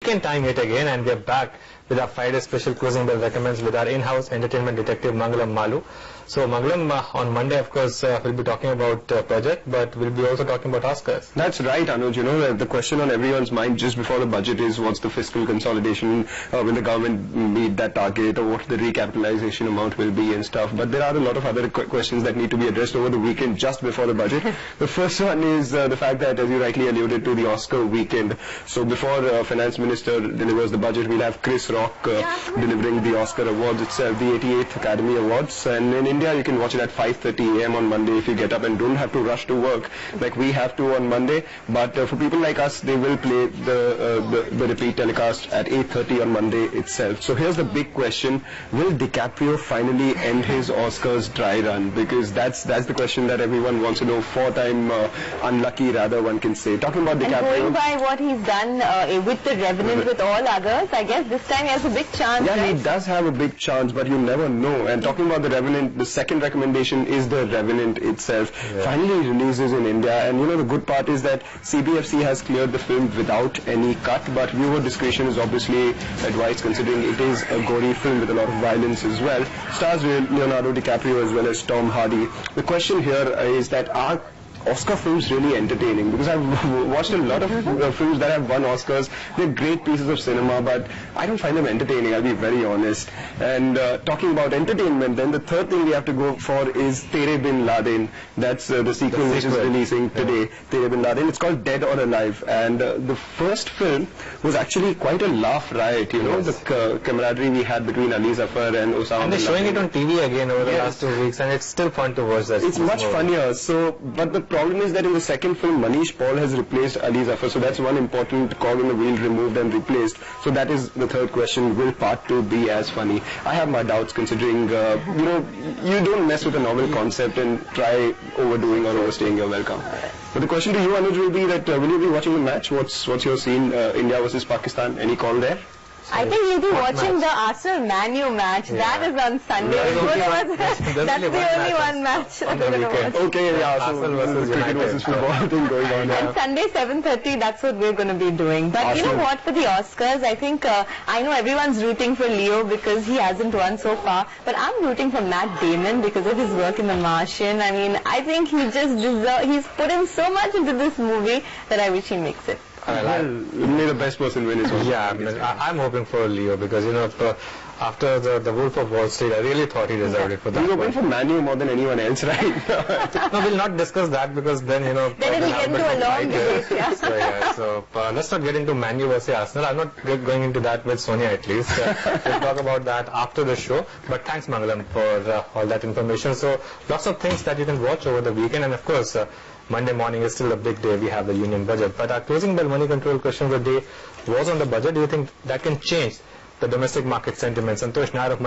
weekend time yet again, and we are back with our Friday special closing bell recommends with our in-house entertainment detective Mangalam Maloo. So Mangalam, on Monday, of course, we'll be talking about Project, but we'll be also talking about Oscars. That's right, Anuj. You know, the question on everyone's mind just before the budget is what's the fiscal consolidation, will the government meet that target, or what the recapitalization amount will be and stuff. But there are a lot of other questions that need to be addressed over the weekend just before the budget. The first one is the fact that, as you rightly alluded to, the Oscar weekend. So before Finance Minister delivers the budget, we'll have Chris Rock delivering the Oscar awards itself, the 88th Academy Awards. And in India, you can watch it at 5:30 a.m. on Monday if you get up and don't have to rush to work like we have to on Monday. But for people like us, they will play the repeat telecast at 8:30 on Monday itself. So here's the big question: will DiCaprio finally end his Oscars dry run? Because that's the question that everyone wants to know. Four-time unlucky, rather, one can say. Talking about DiCaprio, and going by what he's done with The Revenant, with all others, I guess this time he has a big chance. Yeah, right? he does have a big chance, but you never know. And talking about The Revenant, the second recommendation is The Revenant itself. Yeah. Finally releases in India, and you know the good part is that CBFC has cleared the film without any cut, but viewer discretion is obviously advised considering it is a gory film with a lot of violence as well. Stars Leonardo DiCaprio as well as Tom Hardy. The question here is that are Oscar films really entertaining? Because I've watched a lot of films that have won Oscars. They're great pieces of cinema, but I don't find them entertaining, I'll be very honest. And talking about entertainment, then the third thing we have to go for is Tere Bin Laden. That's the sequel which is releasing today, Tere Bin Laden. It's called Dead or Alive, and the first film was actually quite a laugh riot, you know, the camaraderie we had between Ali Zafar and Osama. And they're showing it on TV again over the last 2 weeks, and it's still fun to watch that. It's much funnier. So, but the problem is that in the second film, Manish Paul has replaced Ali Zafar, so that's one important cog in the wheel removed and replaced. So that is the third question: will part 2 be as funny? I have my doubts, considering you know, you don't mess with a novel concept and try overdoing or overstaying your welcome. But the question to you, Anuj, will be that will you be watching the match? What's your scene? India versus Pakistan. Any call there? I think you'll be watching the Arsenal Manu match. Yeah. That is on Sunday. That's the only one match that we're going to watch. Okay, yeah, Arsenal versus cricket versus football thing going on. Yeah. And Sunday 7:30, that's what we're going to be doing. But Arsenal. You know what, for the Oscars, I think, I know everyone's rooting for Leo because he hasn't won so far. But I'm rooting for Matt Damon because of his work in The Martian. I mean, I think he just he's put in so much into this movie that I wish he makes it. May the best person win his Oscar. Yeah, I'm hoping for Leo because, you know, after the Wolf of Wall Street, I really thought he deserved it for that. You're hoping for Manu more than anyone else, right? No, we'll not discuss that because then, you know, then it'll get into a long debate. Yeah. So let's not get into Manu versus Arsenal. I'm not going into that with Sonia at least. We'll talk about that after the show. But thanks, Mangalam, for all that information. So lots of things that you can watch over the weekend, and of course, Monday morning is still a big day. We have the union budget. But our closing bell money control question of the day was on the budget. Do you think that can change the domestic market sentiment? Santosh Nair of